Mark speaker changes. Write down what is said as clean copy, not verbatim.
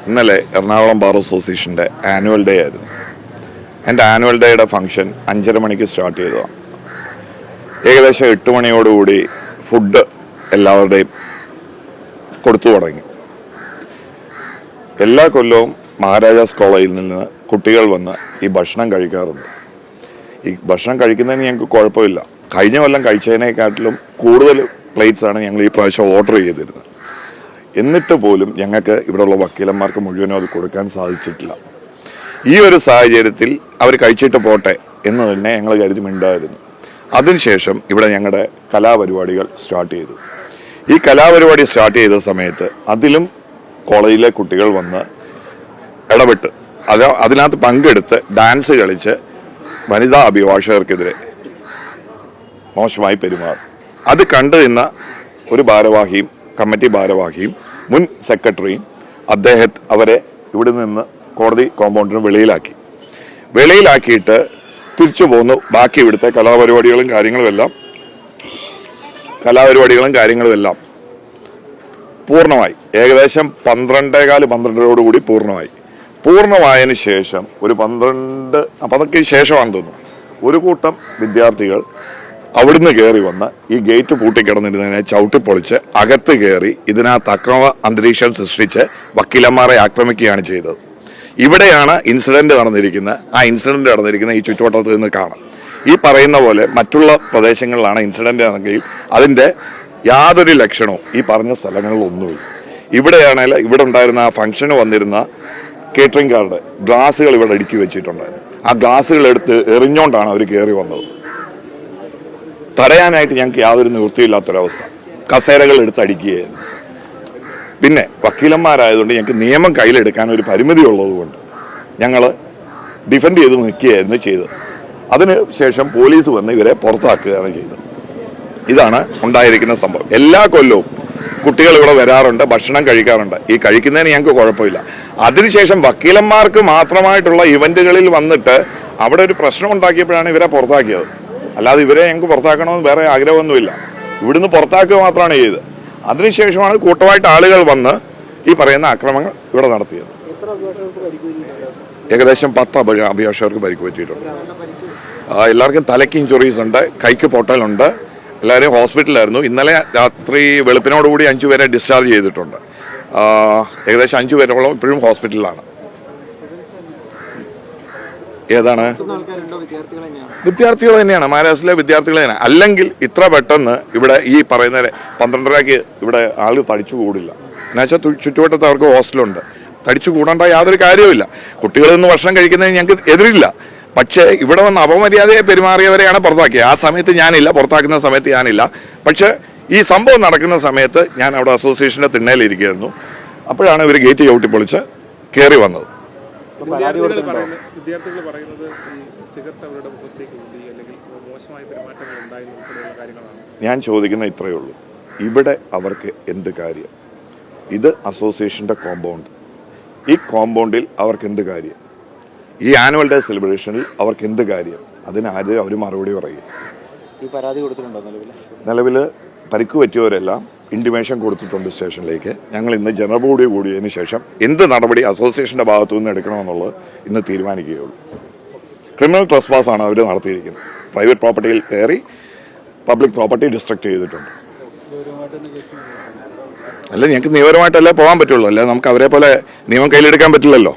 Speaker 1: ഇന്നലെ എറണാകുളം ബാർ അസോസിയേഷൻ്റെ annual day ആയിരുന്നു. എൻ്റെ ആനുവൽ ഡേയുടെ ഫംഗ്ഷൻ 5:30 മണിക്ക് സ്റ്റാർട്ട് ചെയ്തതാണ്. ഏകദേശം 8 മണിയോടുകൂടി ഫുഡ് എല്ലാവരുടെയും കൊടുത്തു തുടങ്ങി. എല്ലാ കൊല്ലവും മഹാരാജാസ് കോളേജിൽ നിന്ന് കുട്ടികൾ വന്ന് ഈ ഭക്ഷണം കഴിക്കാറുണ്ട്. ഈ ഭക്ഷണം കഴിക്കുന്നതിന് ഞങ്ങൾക്ക് കുഴപ്പമില്ല. കഴിഞ്ഞ കൊല്ലം കഴിച്ചതിനേക്കാട്ടിലും കൂടുതൽ പ്ലേറ്റ്സാണ് ഞങ്ങൾ ഈ പ്രാവശ്യം ഓർഡർ ചെയ്തിരുന്നത്. എന്നിട്ട് പോലും ഞങ്ങൾക്ക് ഇവിടെയുള്ള വക്കീലന്മാർക്ക് മുഴുവനും അത് കൊടുക്കാൻ സാധിച്ചിട്ടില്ല. ഈ ഒരു സാഹചര്യത്തിൽ അവർ കഴിച്ചിട്ട് പോട്ടെ എന്ന് തന്നെ ഞങ്ങൾ കരുതുന്നുണ്ടായിരുന്നു. അതിനുശേഷം ഇവിടെ ഞങ്ങളുടെ കലാപരിപാടികൾ സ്റ്റാർട്ട് ചെയ്തു. ഈ കലാപരിപാടി സ്റ്റാർട്ട് ചെയ്ത സമയത്ത് അതിലും കോളേജിലെ കുട്ടികൾ വന്ന് ഇടപെട്ട് അതിനകത്ത് പങ്കെടുത്ത് ഡാൻസ് കളിച്ച് വനിതാ അഭിഭാഷകർക്കെതിരെ മോശമായി പെരുമാറി. അത് കണ്ടു നിന്ന ഒരു ഭാരവാഹിയും കമ്മിറ്റി ഭാരവാഹിയും മുൻ സെക്രട്ടറിയും അവരെ ഇവിടെ നിന്ന് കോടതി കോമ്പൗണ്ടിന് വെളിയിലാക്കിയിട്ട് തിരിച്ചു പോന്നു. ബാക്കി ഇവിടുത്തെ കലാപരിപാടികളും കാര്യങ്ങളും എല്ലാം പൂർണ്ണമായി. ഏകദേശം 12:15 പൂർണ്ണമായതിനു ശേഷം ഒരു 12 അതൊക്കെ ശേഷമാണെന്ന് തോന്നുന്നു, ഒരു കൂട്ടം വിദ്യാർത്ഥികൾ അവിടുന്ന് കയറി വന്ന് ഈ ഗേറ്റ് പൂട്ടിക്കിടന്നിരുന്നതിനെ ചവിട്ടിപ്പൊളിച്ച് അകത്ത് കയറി ഇതിനകത്ത് അക്രമ അന്തരീക്ഷം സൃഷ്ടിച്ച് വക്കീലന്മാരെ ആക്രമിക്കുകയാണ് ചെയ്തത്. ഇവിടെയാണ് ഇൻസിഡന്റ് നടന്നിരിക്കുന്നത്. ആ ഇൻസിഡന്റ് നടന്നിരിക്കുന്ന ഈ ചുറ്റുവട്ടത്ത് നിന്ന് കാണാം. ഈ പറയുന്ന പോലെ മറ്റുള്ള പ്രദേശങ്ങളിലാണ് ഇൻസിഡന്റ് ആണെങ്കിൽ അതിന്റെ യാതൊരു ലക്ഷണവും ഈ പറഞ്ഞ സ്ഥലങ്ങളിലൊന്നുമില്ല. ഇവിടെയാണെങ്കിൽ ഇവിടെ ഉണ്ടായിരുന്ന ആ ഫംഗ്ഷന് വന്നിരുന്ന കേറ്ററിംഗ് കാരുടെ ഗ്ലാസുകൾ ഇവിടെ അടുക്കി വെച്ചിട്ടുണ്ടായിരുന്നു. ആ ഗ്ലാസുകൾ എടുത്ത് എറിഞ്ഞുകൊണ്ടാണ് അവർ കയറി വന്നത്. തടയാനായിട്ട് ഞങ്ങൾക്ക് യാതൊരു നിവൃത്തിയില്ലാത്തൊരവസ്ഥ. കസേരകൾ എടുത്ത് അടിക്കുകയായിരുന്നു. പിന്നെ വക്കീലന്മാരായതുകൊണ്ട് ഞങ്ങൾക്ക് നിയമം കയ്യിലെടുക്കാൻ ഒരു പരിമിതി ഉള്ളതുകൊണ്ട് ഞങ്ങൾ ഡിഫെൻഡ് ചെയ്ത് നിൽക്കുകയായിരുന്നു ചെയ്തത്. അതിനുശേഷം പോലീസ് വന്ന് ഇവരെ പുറത്താക്കുകയാണ് ചെയ്തത്. ഇതാണ് ഉണ്ടായിരിക്കുന്ന സംഭവം. എല്ലാ കൊല്ലവും കുട്ടികൾ ഇവിടെ വരാറുണ്ട്, ഭക്ഷണം കഴിക്കാറുണ്ട്. ഈ കഴിക്കുന്നതിന് ഞങ്ങൾക്ക് കുഴപ്പമില്ല. അതിനുശേഷം വക്കീലന്മാർക്ക് മാത്രമായിട്ടുള്ള ഇവന്റുകളിൽ വന്നിട്ട് അവിടെ ഒരു പ്രശ്നം ഉണ്ടാക്കിയപ്പോഴാണ് ഇവരെ പുറത്താക്കിയത്. അല്ലാതെ ഇവരെ ഞങ്ങൾക്ക് പുറത്താക്കണമെന്ന് വേറെ ആഗ്രഹമൊന്നുമില്ല. ഇവിടുന്ന് പുറത്താക്കുക മാത്രമാണ് ചെയ്തത്. അതിനുശേഷമാണ് കൂട്ടമായിട്ട് ആളുകൾ വന്ന് ഈ പറയുന്ന ആക്രമണങ്ങൾ ഇവിടെ നടത്തിയത്. ഏകദേശം 10 അഭിഭാഷകർക്ക് പരിക്ക് പറ്റിയിട്ടുണ്ട്. എല്ലാവർക്കും തലയ്ക്ക് ഇഞ്ചുറീസ് ഉണ്ട്, കൈക്ക് പൊട്ടലുണ്ട്. എല്ലാവരും ഹോസ്പിറ്റലിലായിരുന്നു. ഇന്നലെ രാത്രി വെളുപ്പിനോടുകൂടി 5 പേരെ ഡിസ്ചാർജ് ചെയ്തിട്ടുണ്ട്. ഏകദേശം 5 പേരോളം ഇപ്പോഴും ഹോസ്പിറ്റലിലാണ്. ഏതാണ്? വിദ്യാർത്ഥികൾ തന്നെയാണ്, മഹാരാഷ്ട്രയിലെ വിദ്യാർത്ഥികൾ തന്നെയാണ്. അല്ലെങ്കിൽ ഇത്ര പെട്ടെന്ന് ഇവിടെ ഈ പറയുന്ന 12:30 ഇവിടെ ആള് തടിച്ചു കൂടില്ല. എന്നുവെച്ചാൽ ചുറ്റുവട്ടത്ത് അവർക്ക് ഹോസ്റ്റലുണ്ട്. തടിച്ചു കൂടേണ്ട യാതൊരു കാര്യവുമില്ല. കുട്ടികളിൽ നിന്ന് ഭക്ഷണം കഴിക്കുന്നതിന് ഞങ്ങൾക്ക് എതിരില്ല. പക്ഷേ ഇവിടെ വന്ന് അപമര്യാദയെ പെരുമാറിയവരെയാണ് പുറത്താക്കിയത്. ആ സമയത്ത് ഞാനില്ല, പുറത്താക്കുന്ന സമയത്ത് ഞാനില്ല. പക്ഷേ ഈ സംഭവം നടക്കുന്ന സമയത്ത് ഞാൻ അവിടെ അസോസിയേഷൻ്റെ തിണ്ണയിലിരിക്കുകയായിരുന്നു. അപ്പോഴാണ് ഇവർ ഗേറ്റ് ചവിട്ടിപ്പൊളിച്ച് കയറി വന്നത്.
Speaker 2: വിദ്യാർത്ഥികൾ പറയുന്നത് സിഗരറ്റ് അവരുടെ മുഖത്തേക്ക് ഊതി അല്ലെങ്കിൽ മോശമായ പെരുമാറ്റങ്ങൾ ഉണ്ടായിരുന്ന കാര്യങ്ങളാണ്.
Speaker 1: ഞാൻ ചോദിക്കുന്ന ഇത്രയേ ഉള്ളൂ, ഇവിടെ അവർക്ക് എന്ത് കാര്യം? ഇത് അസോസിയേഷൻ്റെ കോമ്പൗണ്ട്. ഈ കോമ്പൗണ്ടിൽ അവർക്ക് എന്ത് കാര്യം? ഈ ആനുവൽ ഡേ സെലിബ്രേഷനിൽ അവർക്ക് എന്ത് കാര്യം? അതിനാദ്യം അവർ മറുപടി പറയും.
Speaker 2: ഈ പരാതി കൊടുത്തിട്ടുണ്ടോ?
Speaker 1: നിലവിൽ പരിക്ക് പറ്റിയവരെല്ലാം ഇൻറ്റിമേഷൻ കൊടുത്തിട്ടുണ്ട് സ്റ്റേഷനിലേക്ക്. ഞങ്ങൾ ഇന്ന് ജനറൽ ബോഡി കൂടിയതിന് ശേഷം എന്ത് നടപടി അസോസിയേഷൻ്റെ ഭാഗത്തു നിന്ന് എടുക്കണമെന്നുള്ളത് ഇന്ന് തീരുമാനിക്കുകയുള്ളൂ. ക്രിമിനൽ ട്രസ്പാസാണ് അവർ നടത്തിയിരിക്കുന്നത്. പ്രൈവറ്റ് പ്രോപ്പർട്ടിയിൽ കയറി പബ്ലിക് പ്രോപ്പർട്ടി ഡിസ്ട്രക്ട് ചെയ്തിട്ടുണ്ട്. അല്ല, ഞങ്ങൾക്ക് നിയമപരമായിട്ടല്ലേ പോകാൻ പറ്റുള്ളൂ. അല്ലെ നമുക്ക് അവരെ പോലെ നിയമം കയ്യിലെടുക്കാൻ പറ്റില്ലല്ലോ.